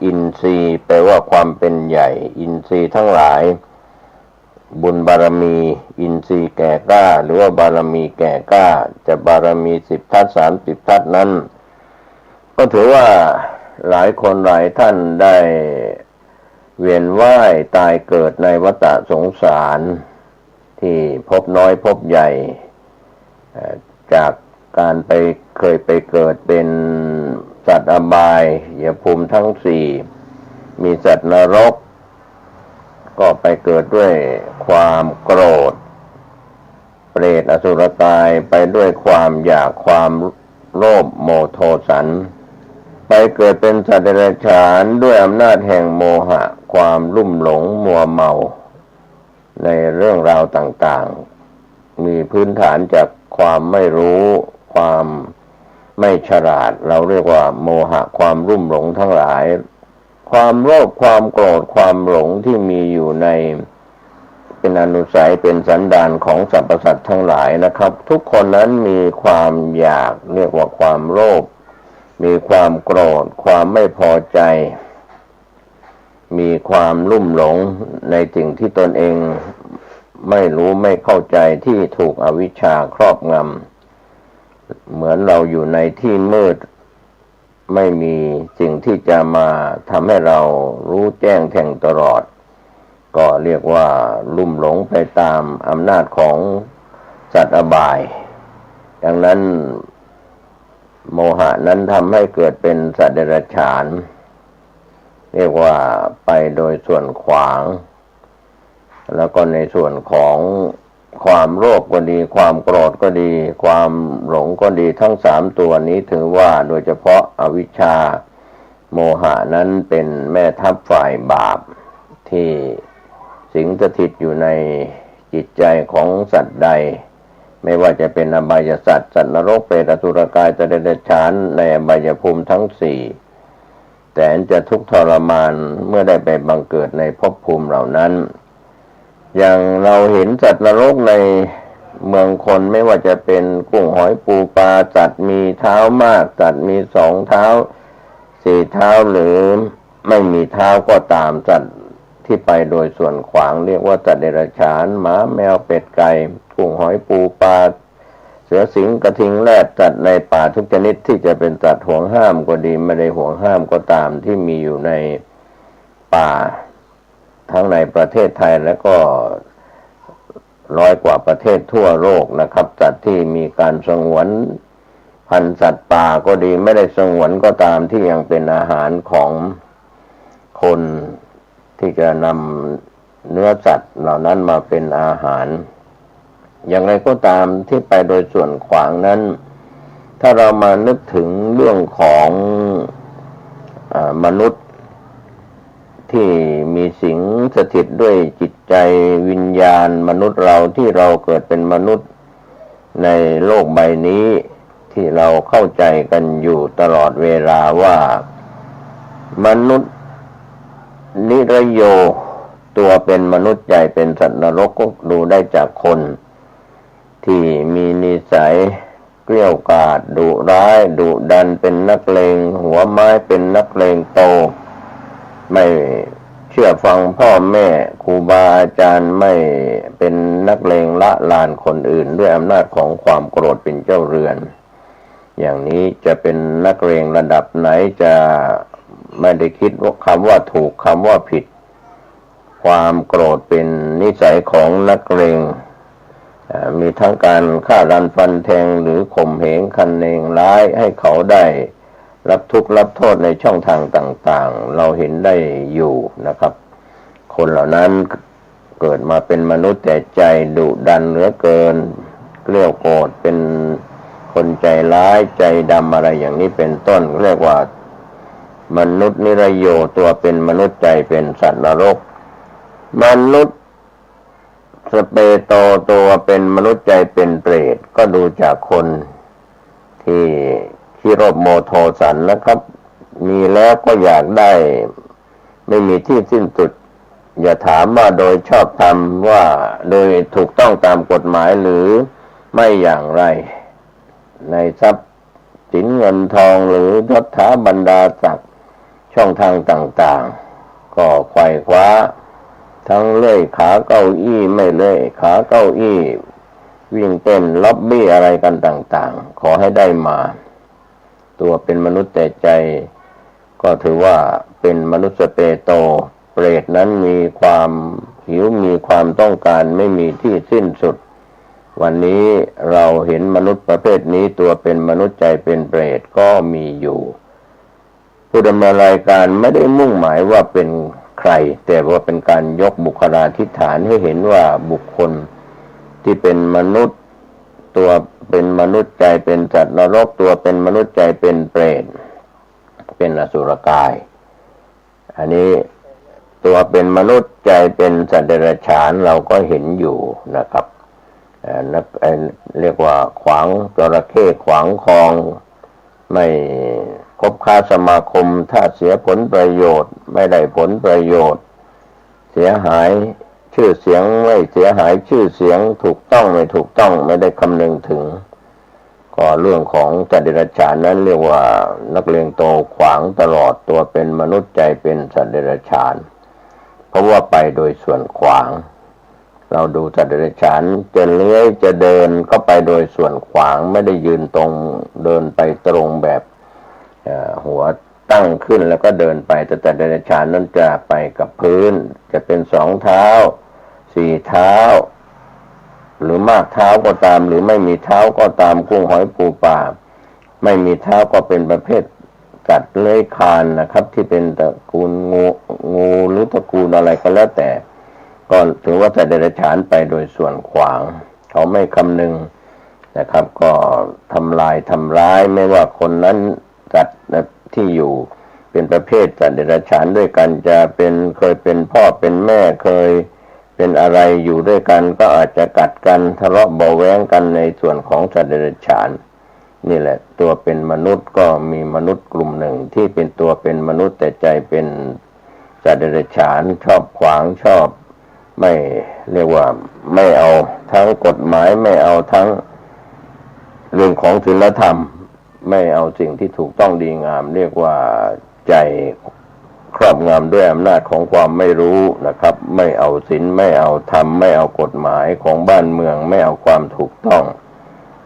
อินทรีย์แปลว่าความเป็นใหญ่อินทรีย์ทั้งหลายบุญบารมีอินทรีย์แก่กล้าหรือว่าบารมีแก่กล้าจะบารมี10 ทัศ30 ทัศนั้นก็ถือว่าหลายคนหลายท่านได้เวียนว่ายตายเกิดในวัฏสงสารที่พบน้อยพบใหญ่จากการเคยไปเกิดเป็นสัตว์อบายภูมิทั้ง4มีสัตว์นรกก็ไปเกิดด้วยความโกรธเปรตอสุรกายไปด้วยความอยากความโลภโมโทสันไปเกิดเป็นสัตว์เดรัจฉานด้วยอำนาจแห่งโมหะความลุ่มหลงมัวเมาในเรื่องราวต่างๆมีพื้นฐานจากความไม่รู้ความไม่ฉลาดเราเรียกว่าโมหะความลุ่มหลงทั้งหลายความโลภความโกรธความหลงที่มีอยู่ในเป็นอนุสัยเป็นสันดานของสรรพสัตว์ทั้งหลายนะครับทุกคนนั้นมีความอยากเรียกว่าความโลภมีความโกรธความไม่พอใจมีความลุ่มหลงในสิ่งที่ตนเองไม่รู้ไม่เข้าใจที่ถูกอวิชชาครอบงำเหมือนเราอยู่ในที่มืดไม่มีสิ่งที่จะมาทำให้เรารู้แจ้งแทงตลอดก็เรียกว่าลุ่มหลงไปตามอำนาจของสัตว์อบายดังนั้นโมหะนั้นทำให้เกิดเป็นสัตว์เดรัจฉานเรียกว่าไปโดยส่วนขวางแล้วก็ในส่วนของความโลภก็ดีความโกรธก็ดีความหลงก็ดีทั้ง3ตัวนี้ถือว่าโดยเฉพาะอวิชชาโมหะนั้นเป็นแม่ทัพฝ่ายบาปที่สิงสถิตอยู่ในจิตใจของสัตว์ใดไม่ว่าจะเป็นอบายสัตว์สัตว์นรกเปรตอสุรกายสัตว์เดรัจฉานในอบายภูมิทั้ง4แต่จะทุกข์ทรมานเมื่อได้ไปบังเกิดในภพภูมิเหล่านั้นอย่างเราเห็นสัตว์นรกในเมืองคนไม่ว่าจะเป็นกุ้งหอยปูปลาสัตว์มีเท้ามากสัตว์มี2 เท้า4 เท้าหรือไม่มีเท้าก็ตามสัตว์ที่ไปโดยส่วนขวางเรียกว่าสัตว์เดรัจฉานหมาแมวเป็ดไก่กุ้งหอยปูปลาเสือสิงกระทิงแรดสัตว์ในป่าทุกชนิดที่จะเป็นสัตว์ห่วงห้ามก็ดีไม่ได้ห่วงห้ามก็ตามที่มีอยู่ในป่าทั้งในประเทศไทยและก็100 กว่าประเทศทั่วโลกนะครับสัตว์ที่มีการสงวนพันธุ์สัตว์ป่าก็ดีไม่ได้สงวนก็ตามที่ยังเป็นอาหารของคนที่จะนำเนื้อสัตว์เหล่านั้นมาเป็นอาหารอย่างไรก็ตามที่ไปโดยส่วนขวางนั้นถ้าเรามานึกถึงเรื่องของมนุษย์ที่มีสิงสถิตด้วยจิตใจวิญญาณมนุษย์เราที่เราเกิดเป็นมนุษย์ในโลกใบนี้ที่เราเข้าใจกันอยู่ตลอดเวลาว่ามนุษย์นิรโยตัวเป็นมนุษย์ใจเป็นสัตว์นรกก็ดูได้จากคนที่มีนิสัยเกลี้ยวกล่อมดุร้ายดุดันเป็นนักเลงหัวไม้เป็นนักเลงโตไม่เชื่อฟังพ่อแม่ครูบาอาจารย์ไม่เป็นนักเลงละลานคนอื่นด้วยอำนาจของความโกรธเป็นเจ้าเรือนอย่างนี้จะเป็นนักเลงระดับไหนจะไม่ได้คิดว่าคำว่าถูกคำว่าผิดความโกรธเป็นนิสัยของนักเลงมีทั้งการฆ่ารันฟันแทงหรือข่มเหงคันเนงร้ายให้เขาได้รับทุกข์รับโทษในช่องทางต่างๆเราเห็นได้อยู่นะครับคนเหล่านั้นเกิดมาเป็นมนุษย์แต่ใจดุดันเหลือเกินเกลี้ยกล่อมเป็นคนใจร้ายใจดำอะไรอย่างนี้เป็นต้นเรียกว่ามนุษย์นิรโยตัวเป็นมนุษย์ใจเป็นสัตว์นรกมนุษย์สเปโตตัวเป็นมนุษย์ใจเป็นเปรตก็ดูจากคนที่ขี้โลภโมโทสันนะครับมีแล้วก็อยากได้ไม่มีที่สิ้นสุดอย่าถามว่าโดยชอบธรรมว่าโดยถูกต้องตามกฎหมายหรือไม่อย่างไรในทรัพย์สินเงินทองหรือยศถาบรรดาศักดิ์โช ช่องทางต่างๆก็ไขว่คว้าทั้งเลื่อยขาเก้าอี้ไม่เลื่อยขาเก้าอี้วิ่งเต้นล็อบบี้อะไรกันต่างๆขอให้ได้มาตัวเป็นมนุษย์แต่ใจก็ถือว่าเป็นมนุษย์สเปโตเปรตนั้นมีความหิวมีความต้องการไม่มีที่สิ้นสุดวันนี้เราเห็นมนุษย์ประเภทนี้ตัวเป็นมนุษย์ใจเป็นเปรตก็มีอยู่ผู้ดำเนินรายการไม่ได้มุ่งหมายว่าเป็นใครแต่ว่าเป็นการยกบุคลาธิฐานให้เห็นว่าบุคคลที่เป็นมนุษย์ตัวเป็นมนุษย์ใจเป็นสัตว์นรกตัวเป็นมนุษย์ใจเป็นเปรตเป็นอสุรกายอันนี้ตัวเป็นมนุษย์ใจเป็นสัตว์เดรัจฉานเราก็เห็นอยู่นะครับเรียกว่าขวางจระเข้ขวางคลองไม่คบค้าสมาคมถ้าเสียผลประโยชน์ไม่ได้ผลประโยชน์เสียหายชื่อเสียงไม่เสียหายชื่อเสียงถูกต้องไม่ถูกต้องไม่ได้คำนึงถึงก็เรื่องของสัตว์เดรัจฉานนั้นเรียกว่านักเลงโตขวางตลอดตัวเป็นมนุษย์ใจเป็นสัตว์เดรัจฉานเพราะว่าไปโดยส่วนขวางเราดูสัตว์เดรัจฉานจะเลื้อยจะเดินก็ไปโดยส่วนขวางไม่ได้ยืนตรงเดินไปตรงแบบหัวตั้งขึ้นแล้วก็เดินไปแต่สัตว์เดรัจฉานนั้นจะไปกับพื้นจะเป็น2 เท้า4 เท้าหรือมากเท้าก็ตามหรือไม่มีเท้าก็ตามกุ้งหอยปูปลาไม่มีเท้าก็เป็นประเภทสัตว์เลื้อยคลานนะครับที่เป็นตระกูลงูหรือตระกูลอะไรก็แล้วแต่ก็ถือว่าสัตว์เดรัจฉานไปโดยส่วนขวางเขาไม่คำนึงนะครับก็ทำลายทำร้ายไม่ว่าคนนั้นสัตว์ที่อยู่เป็นประเภทสัตว์เดรัจฉานด้วยกันจะเป็นเคยเป็นพ่อเป็นแม่เคยเป็นอะไรอยู่ด้วยกันก็อาจจะกัดกันทะเลาะเบาะแว้งกันในส่วนของสัตว์เดรัจฉานนี่แหละตัวเป็นมนุษย์ก็มีมนุษย์กลุ่มหนึ่งที่เป็นตัวเป็นมนุษย์แต่ใจเป็นสัตว์เดรัจฉานชอบขวางชอบไม่เรียกว่าไม่เอาทั้งกฎหมายไม่เอาทั้งเรื่องของศีลธรรมไม่เอาสิ่งที่ถูกต้องดีงามเรียกว่าใจครอบงำด้วยอำนาจของความไม่รู้นะครับไม่เอาศีลไม่เอาธรรมไม่เอากฎหมายของบ้านเมืองไม่เอาความถูกต้อง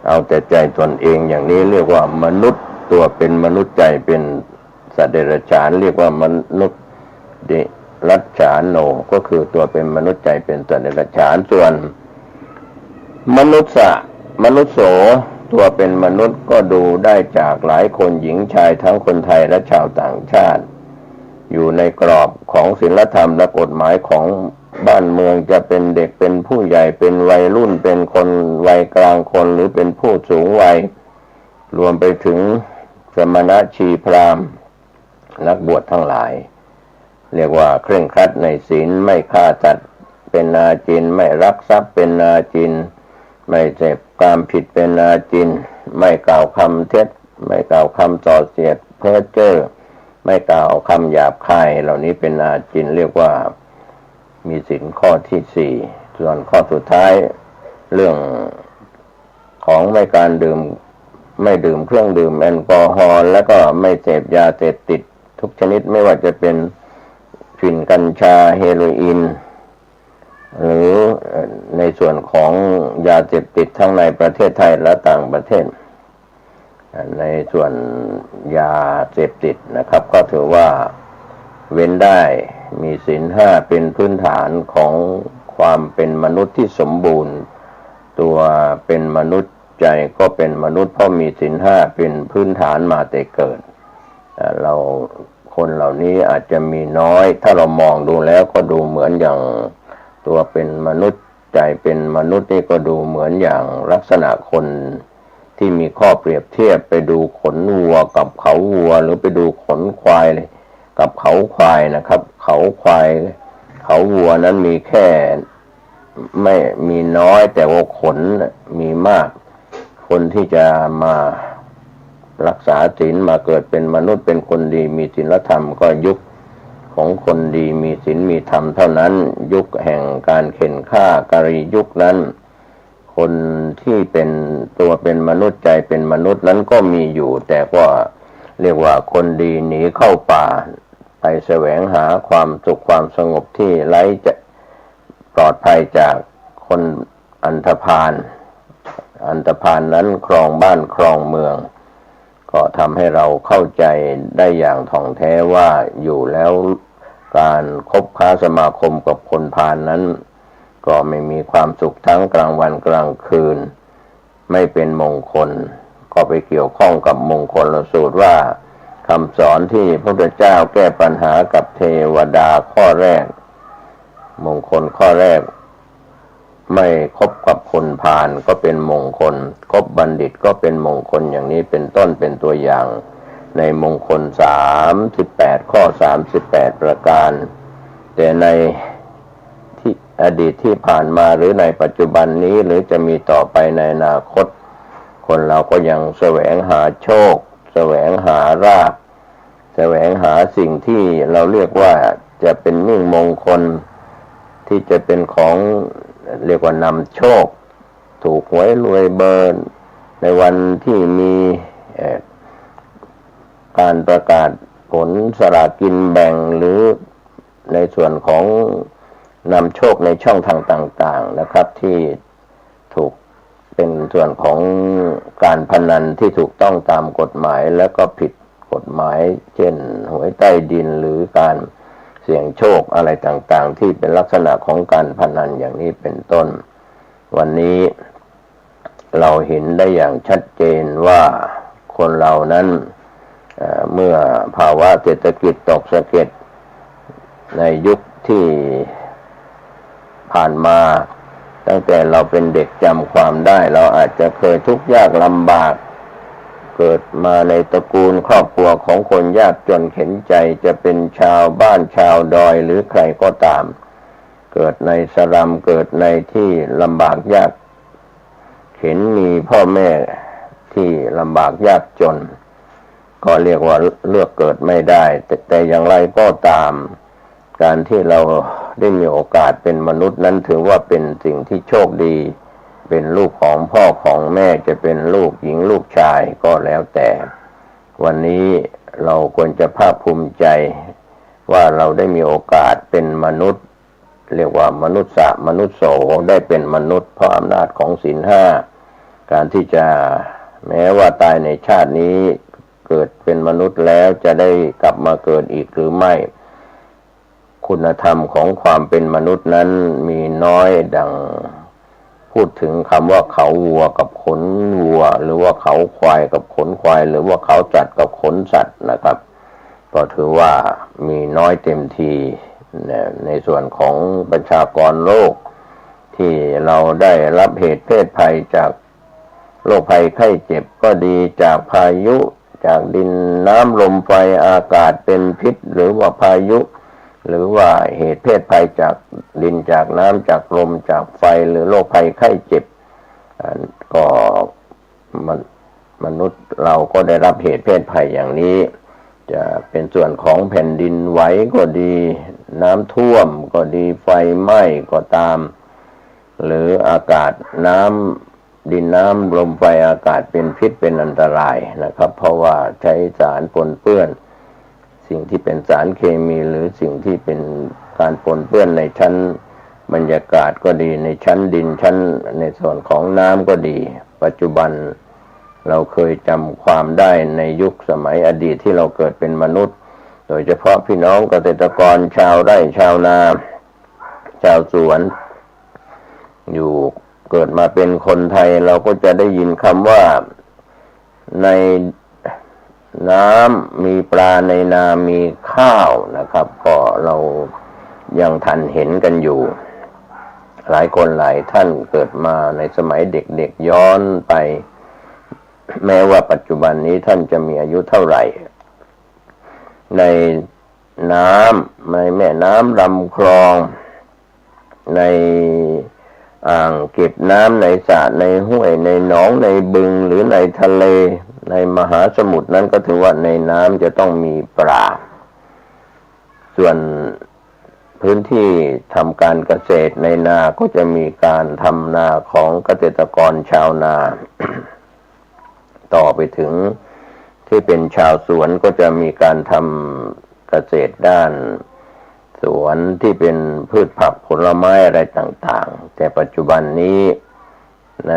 เอาแต่ใจตนเองอย่างนี้เรียกว่ามนุษย์ตัวเป็นมนุษย์ใจเป็นสัตว์เดรัจฉานเรียกว่ามนุษย์เดรัจฉานโนก็คือตัวเป็นมนุษย์ใจเป็นสัตว์เดรัจฉานส่วนมนุษย์โสตัวเป็นมนุษย์ก็ดูได้จากหลายคนหญิงชายทั้งคนไทยและชาวต่างชาติอยู่ในกรอบของศีลธรรมและกฎหมายของบ้านเมืองจะเป็นเด็กเป็นผู้ใหญ่เป็นวัยรุ่นเป็นคนวัยกลางคนหรือเป็นผู้สูงวัยรวมไปถึงสมณชีพราหมณ์นักบวชทั้งหลายเรียกว่าเคร่งครัดในศีลไม่ฆ่าสัตว์เป็นอาจินไม่ลักทรัพย์เป็นอาจินไม่เสพกามผิดเป็นอาจินไม่กล่าวคำเท็จไม่กล่าวคำส่อเสียดเพ้อเจ้อไม่กล่าวคำหยาบคายเหล่านี้เป็นอาจินเรียกว่ามีศีลข้อที่4ส่วนข้อสุดท้ายเรื่องของไม่การดื่มไม่ดื่มเครื่องดื่มแอลกอฮอล์แล้วก็ไม่เสพยาเสพติดทุกชนิดไม่ว่าจะเป็นฝิ่นกัญชาเฮโรอีนหรือในส่วนของยาเสพติดทั้งในประเทศไทยและต่างประเทศในส่วนยาเสพติดนะครับก็ถือว่าเว้นได้มีศีล5เป็นพื้นฐานของความเป็นมนุษย์ที่สมบูรณ์ตัวเป็นมนุษย์ใจก็เป็นมนุษย์เพราะมีศีล5เป็นพื้นฐานมาแต่เกิดเราคนเหล่านี้อาจจะมีน้อยถ้าเรามองดูแล้วก็ดูเหมือนอย่างตัวเป็นมนุษย์ใจเป็นมนุษย์นี่ก็ดูเหมือนอย่างลักษณะคนที่มีข้อเปรียบเทียบไปดูขนวัวกับเขาวัวหรือไปดูขนควายเลยกับเขาควายนะครับเขาควายเขาวัวนั้นมีแค่ไม่มีน้อยแต่ว่าขนมีมากคนที่จะมารักษาศีลมาเกิดเป็นมนุษย์เป็นคนดีมีศีลธรรมก็ยุคของคนดีมีศีลมีธรรมเท่านั้นยุคแห่งการเข็นฆ่ากรียุคนั้นคนที่เป็นตัวเป็นมนุษย์ใจเป็นมนุษย์นั้นก็มีอยู่แต่ก็เรียกว่าคนดีหนีเข้าป่า ไปแสวงหาความสุขความสงบที่ไร้จะปลอดภัยจากคนอันธพาลนั้นครองบ้านครองเมืองก็ทำให้เราเข้าใจได้อย่างท่องแท้ว่าอยู่แล้วการคบค้าสมาคมกับคนพาลนั้นก็ไม่มีความสุขทั้งกลางวันกลางคืนไม่เป็นมงคลก็ไปเกี่ยวข้องกับมงคลสูตรว่าคำสอนที่พระพุทธเจ้าแก้ปัญหากับเทวดาข้อแรกมงคลข้อแรกไม่คบกับคนพาลก็เป็นมงคลคบบัณฑิตก็เป็นมงคลอย่างนี้เป็นต้นเป็นตัวอย่างในมงคล38ข้อ38ประการแต่ในที่อดีตที่ผ่านมาหรือในปัจจุบันนี้หรือจะมีต่อไปในอนาคตคนเราก็ยังแสวงหาโชคแสวงหาลาภแสวงหาสิ่งที่เราเรียกว่าจะเป็นมิ่งมงคลที่จะเป็นของเรียกว่านำโชคถูกหวยรวยเบอร์ในวันที่มีการประกาศผลสลากกินแบ่งหรือในส่วนของนำโชคในช่องทางต่างๆนะครับที่ถูกเป็นส่วนของการพนันที่ถูกต้องตามกฎหมายแล้วก็ผิดกฎหมายเช่นหวยใต้ดินหรือการเสี่ยงโชคอะไรต่างๆที่เป็นลักษณะของการพนันอย่างนี้เป็นต้นวันนี้เราเห็นได้อย่างชัดเจนว่าคนเรานั้นเมื่อภาวะเศรษฐกิจตกสะเก็ดในยุคที่ผ่านมาตั้งแต่เราเป็นเด็กจำความได้เราอาจจะเคยทุกข์ยากลำบากเกิดมาในตระกูลครอบครัวของคนยากจนเข็ญใจจะเป็นชาวบ้านชาวดอยหรือใครก็ตามเกิดในสลัมเกิดในที่ลำบากยากเข็ญมีพ่อแม่ที่ลำบากยากจนก็เรียกว่าเลือกเกิดไม่ได้แต่อย่างไรก็ตามการที่เราได้มีโอกาสเป็นมนุษย์นั้นถือว่าเป็นสิ่งที่โชคดีเป็นลูกของพ่อของแม่จะเป็นลูกหญิงลูกชายก็แล้วแต่วันนี้เราควรจะภาคภูมิใจว่าเราได้มีโอกาสเป็นมนุษย์เรียกว่ามนุษย์โสได้เป็นมนุษย์เพราะอำนาจของศีลห้าการที่จะแม้ว่าตายในชาตินี้เกิดเป็นมนุษย์แล้วจะได้กลับมาเกิดอีกหรือไม่คุณธรรมของความเป็นมนุษย์นั้นมีน้อยดังพูดถึงคำว่าเขาวัวกับขนวัวหรือว่าเขาควายกับขนควายหรือว่าเขาสัตว์กับขนสัตว์นะครับก็ถือว่ามีน้อยเต็มทีในส่วนของประชากรโลกที่เราได้รับเหตุเพศภัยจากโรคภัยไข้เจ็บก็ดีจากพายุจากดินน้ำลมไฟอากาศเป็นพิษหรือว่าพายุหรือว่าเหตุเพศภัยจากดินจากน้ำจากลมจากไฟหรือโรคภัยไข้เจ็บก็มนุษย์เราก็ได้รับเหตุเพศภัยอย่างนี้จะเป็นส่วนของแผ่นดินไหวก็ดีน้ำท่วมก็ดีไฟไหม้ก็ตามหรืออากาศดินน้ำลมไฟอากาศเป็นพิษเป็นอันตรายนะครับเพราะว่าใช้สารปนเปื้อนสิ่งที่เป็นสารเคมีหรือสิ่งที่เป็นการปนเปื้อนในชั้นบรรยากาศก็ดีในชั้นดินชั้นในส่วนของน้ำก็ดีปัจจุบันเราเคยจำความได้ในยุคสมัยอดีตที่เราเกิดเป็นมนุษย์โดยเฉพาะพี่น้องเกษตรกรชาวไร่ชาวนาชาวสวนอยู่เกิดมาเป็นคนไทยเราก็จะได้ยินคำว่าในน้ำมีปลาในนามีข้าวนะครับก็เรายังทันเห็นกันอยู่หลายคนหลายท่านเกิดมาในสมัยเด็กๆย้อนไปแม้ว่าปัจจุบันนี้ท่านจะมีอายุเท่าไหร่ในน้ำในแม่น้ำลำคลองในอ่างเก็บน้ำในสระในห้วยในหนองในบึงหรือในทะเลในมหาสมุทรนั้นก็ถือว่าในน้ำจะต้องมีปลาส่วนพื้นที่ทำการเกษตรในนาก็จะมีการทำนาของเกษตรกรชาวนา ต่อไปถึงที่เป็นชาวสวนก็จะมีการท เกษตรด้านสวนที่เป็นพืชผักผลไม้อะไรต่างๆแต่ปัจจุบันนี้ใน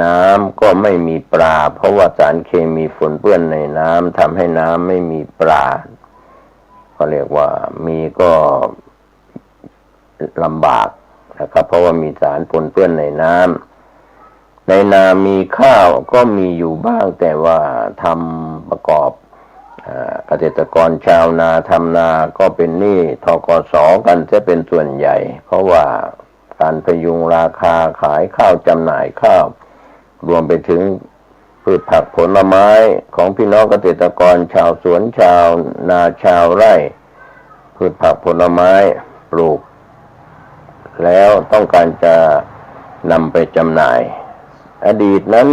น้ำก็ไม่มีปลาเพราะว่าสารเคมีปนเปื้อนในน้ำทำให้น้ำไม่มีปลาก็เรียกว่ามีก็ลำบากนะครับเพราะว่ามีสารปนเปื้อนในน้ำในนามีข้าวก็มีอยู่บ้างแต่ว่าทำประกอบเกษตรกรชาวนาทำนาก็เป็นหนี้ธกส.กันจะเป็นส่วนใหญ่เพราะว่าการพยุงราคาขายข้าวจำหน่ายข้าวรวมไปถึงพืชผักผลไม้ของพี่น้องเกษตรกรชาวสวนชาวนาชาวไร่พืชผักผลไม้ปลูกแล้วต้องการจะนำไปจำหน่ายอดีตนั้น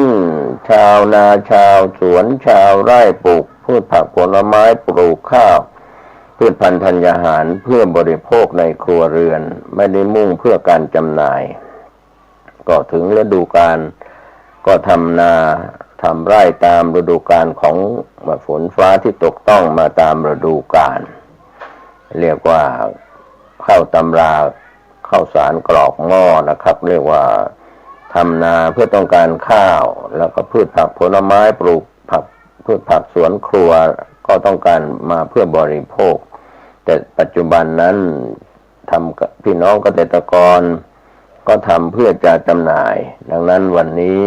ชาวนาชาวสวนชาวไร่ปลูกพืชผักผลไม้ปลูกข้าวพืชพันธุ์ธัญญาหารเพื่อบริโภคในครัวเรือนไม่ได้มุ่งเพื่อการจำหน่ายก็ถึงฤดูกาลก็ทำนาทำไร่ตามฤดูกาลของฝนฟ้าที่ตกต้องมาตามฤดูกาลเรียกว่าข้าวตำราข้าวสารกรอกหม้อนะครับเรียกว่าทำนาเพื่อต้องการข้าวแล้วก็พืชผักผลไม้ปลูกผักพืชผักสวนครัวก็ต้องการมาเพื่อบริโภคแต่ปัจจุบันนั้นทำพี่น้องเกษตรกรก็ทำเพื่อจะจำหน่ายดังนั้นวันนี้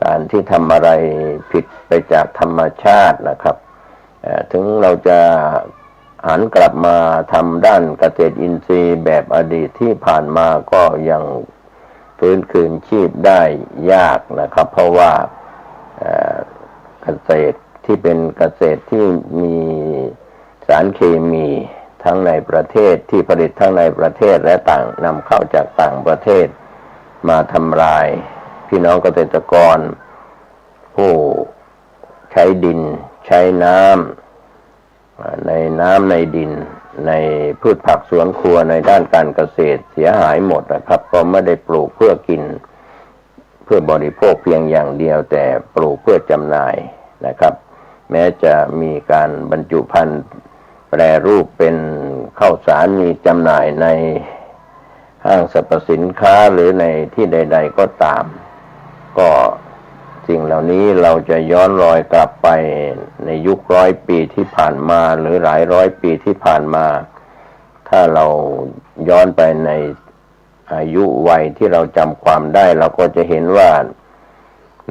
การที่ทำอะไรผิดไปจากธรรมชาตินะครับถึงเราจะหันกลับมาทำด้านเกษตรอินทรีย์แบบอดีตที่ผ่านมาก็ยังฟื้นคืนชีพได้ยากนะครับเพราะว่าเกษตรที่เป็นเกษตรที่มีสารเคมีทั้งในประเทศที่ผลิตทั้งในประเทศและต่างนำเข้าจากต่างประเทศมาทำลายพี่น้องเกษตรกรผู้ใช้ดินใช้น้ำในดินในพืชผักสวนครัวในด้านการเกษตรเสียหายหมดนะครับก็ไม่ได้ปลูกเพื่อกินเพื่อบริโภคเพียงอย่างเดียวแต่ปลูกเพื่อจำหน่ายนะครับแม้จะมีการบรรจุภัณฑ์แปรรูปเป็นข้าวสารมีจำหน่ายในห้างสรรพสินค้าหรือในที่ใดๆก็ตามก็สิ่งเหล่านี้เราจะย้อนรอยกลับไปในยุค100 ปีที่ผ่านมาหรือหลายร้อยปีที่ผ่านมาถ้าเราย้อนไปในอายุวัยที่เราจำความได้เราก็จะเห็นว่า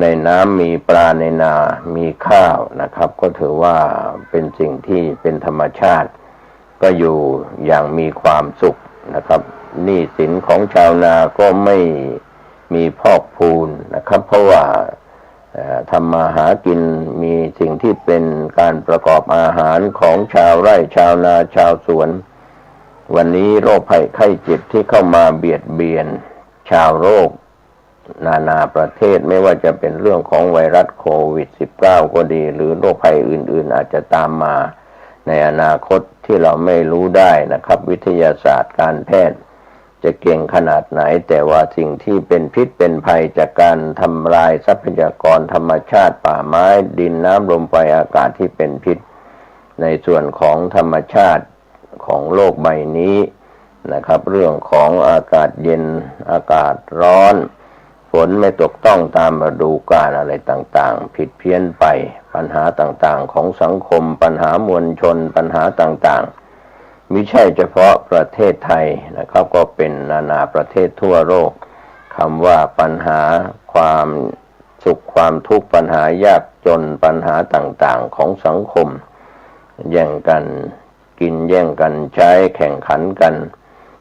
ในน้ำมีปลาในนามีข้าวนะครับก็ถือว่าเป็นสิ่งที่เป็นธรรมชาติก็อยู่อย่างมีความสุขนะครับหนี้สินของชาวนาก็ไม่มีพอกพูนนะครับเพราะว่าทำมาหากินมีสิ่งที่เป็นการประกอบอาหารของชาวไร่ชาวนาชาวสวนวันนี้โรคภัยไข้เจ็บที่เข้ามาเบียดเบียนชาวโลกนานาประเทศไม่ว่าจะเป็นเรื่องของไวรัสโควิด -19 ก็ดีหรือโรคภัยอื่นๆอาจจะตามมาในอนาคตที่เราไม่รู้ได้นะครับวิทยาศาสตร์การแพทย์จะเก่งขนาดไหนแต่ว่าสิ่งที่เป็นพิษเป็นภัยจากการทำลายทรัพยากรธรรมชาติป่าไม้ดินน้ำลมไฟอากาศที่เป็นพิษในส่วนของธรรมชาติของโลกใบนี้นะครับเรื่องของอากาศเย็นอากาศร้อนฝนไม่ตกต้องตามฤดูกาลอะไรต่างๆผิดเพี้ยนไปปัญหาต่างๆของสังคมปัญหามวลชนปัญหาต่างๆไม่ใช่เฉพาะประเทศไทยนะครับก็เป็นนานาประเทศทั่วโลกคำว่าปัญหาความสุขความทุกข์ปัญหายากจนปัญหาต่างๆของสังคมแย่งกันกินแย่งกันใช้แข่งขันกัน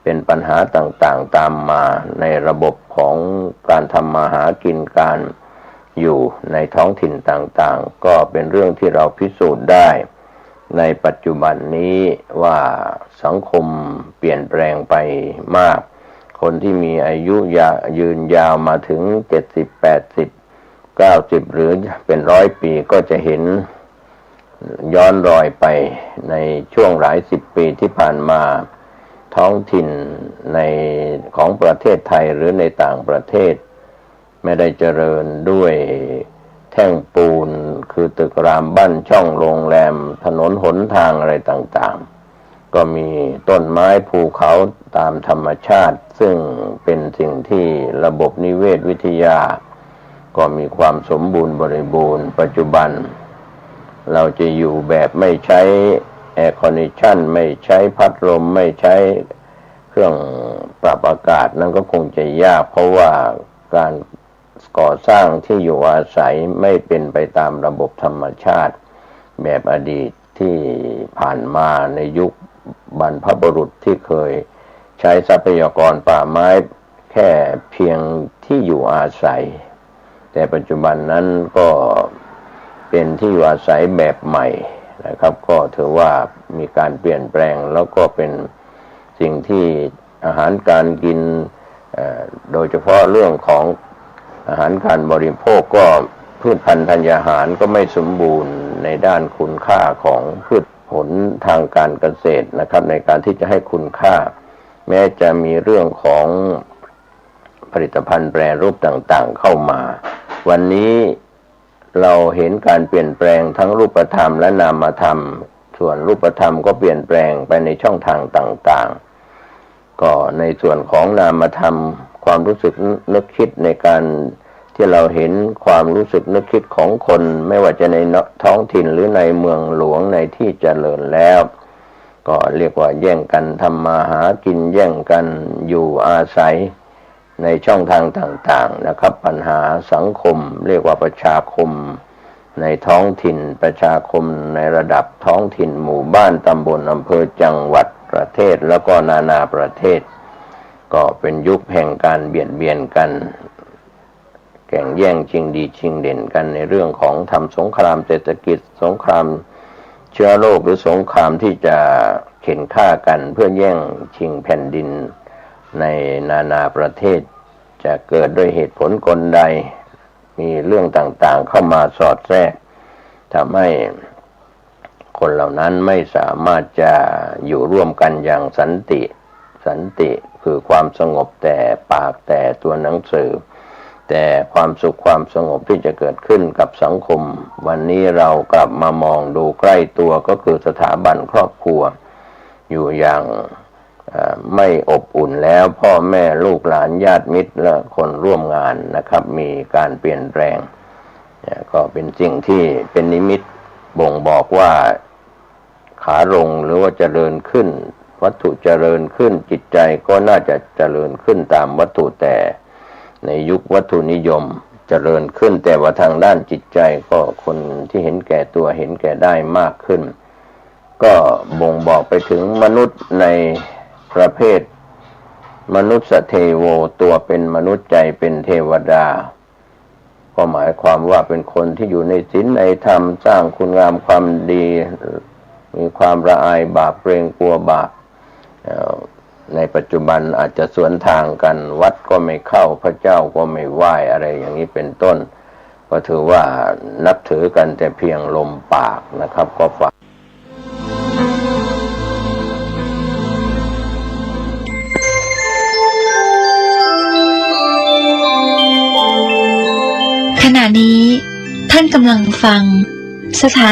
เป็นปัญหาต่างๆตามมาในระบบของการทำมาหากินการอยู่ในท้องถิ่นต่างๆก็เป็นเรื่องที่เราพิสูจน์ได้ในปัจจุบันนี้ว่าสังคมเปลี่ยนแปลงไปมากคนที่มีอายุยืนยาวมาถึง70 80 90หรือเป็น100 ปีก็จะเห็นย้อนรอยไปในช่วงหลาย10 ปีที่ผ่านมาท้องถิ่นของประเทศไทยหรือในต่างประเทศไม่ได้เจริญด้วยเท ท่งปูนคือตึกรามบ้านช่องโรงแรมถนนหนทางอะไรต่างๆก็มีต้นไม้ภูเขาตามธรรมชาติซึ่งเป็นสิ่งที่ระบบนิเวศวิทยาก็มีความสมบูรณ์บริบูรณ์ปัจจุบันเราจะอยู่แบบไม่ใช้แอร์คอนดิชันไม่ใช้พัดลมไม่ใช้เครื่องปรับอากาศนั่นก็คงจะยากเพราะว่าการก่อสร้างที่อยู่อาศัยไม่เป็นไปตามระบบธรรมชาติแบบอดีตที่ผ่านมาในยุคบรรพบุรุษที่เคยใช้ทรัพยากรป่าไม้แค่เพียงที่อยู่อาศัยแต่ปัจจุบันนั้นก็เป็นที่อยู่อาศัยแบบใหม่นะครับก็ถือว่ามีการเปลี่ยนแปลงแล้วก็เป็นสิ่งที่อาหารการกินโดยเฉพาะเรื่องของอาหารการบริโภคก็พืชพันธุ์ธัญญาหารก็ไม่สมบูรณ์ในด้านคุณค่าของพืชผลทางการเกษตรนะครับในการที่จะให้คุณค่าแม้จะมีเรื่องของผลิตภัณฑ์แปรรูปต่างๆเข้ามาวันนี้เราเห็นการเปลี่ยนแปลงทั้งรูปธรรมและนามธรรมส่วนรูปธรรมก็เปลี่ยนแปลงไปในช่องทางต่างๆก็ในส่วนของนามธรรมความรู้สึกนึกคิดในการที่เราเห็นความรู้สึกนึกคิดของคนไม่ว่าจะในท้องถิ่นหรือในเมืองหลวงในที่เจริญแล้วก็เรียกว่าแย่งกันทำมาหากินแย่งกันอยู่อาศัยในช่องทางต่างๆนะครับปัญหาสังคมเรียกว่าประชาคมในท้องถิ่นประชาคมในระดับท้องถิ่นหมู่บ้านตำบลอำเภอจังหวัดประเทศแล้วก็นานาประเทศก็เป็นยุคแห่งการเบียดเบียนกันแข่งแย่งชิงดีชิงเด่นกันในเรื่องของทำสงครามเศรษฐกิจสงครามเชื้อโรคหรือสงครามที่จะเข็นฆ่ากันเพื่อแย่งชิงแผ่นดินในนานาประเทศจะเกิดด้วยเหตุผลกลใดมีเรื่องต่างๆเข้ามาสอดแทรกทำให้คนเหล่านั้นไม่สามารถจะอยู่ร่วมกันอย่างสันติคือความสงบแต่ปากแต่ตัวหนังสือแต่ความสุขความสงบที่จะเกิดขึ้นกับสังคมวันนี้เรากลับมามองดูใกล้ตัวก็คือสถาบันครอบครัวอยู่อย่างไม่อบอุ่นแล้วพ่อแม่ลูกหลานญาติมิตรและคนร่วมงานนะครับมีการเปลี่ยนแปลงก็เป็นสิ่งที่เป็นนิมิตบ่งบอกว่าขาลงหรือว่าเจริญขึ้นวัตถุเจริญขึ้นจิตใจก็น่าจะเจริญขึ้นตามวัตถุแต่ในยุควัตถุนิยมเจริญขึ้นแต่ว่าทางด้านจิตใจก็คนที่เห็นแก่ตัวเห็นแก่ได้มากขึ้นก็บ่งบอกไปถึงมนุษย์ในประเภทมนุษย์เทโวตัวเป็นมนุษย์ใจเป็นเทวดาก็หมายความว่าเป็นคนที่อยู่ในศีลในธรรมสร้างคุณงามความดีมีความละอายบาปเกรงกลัวบาปในปัจจุบันอาจจะสวนทางกันวัดก็ไม่เข้าพระเจ้าก็ไม่ไหว้อะไรอย่างนี้เป็นต้นก็ถือว่านับถือกันแต่เพียงลมปากนะครับก็ฝากขณะนี้ท่านกำลังฟังสถา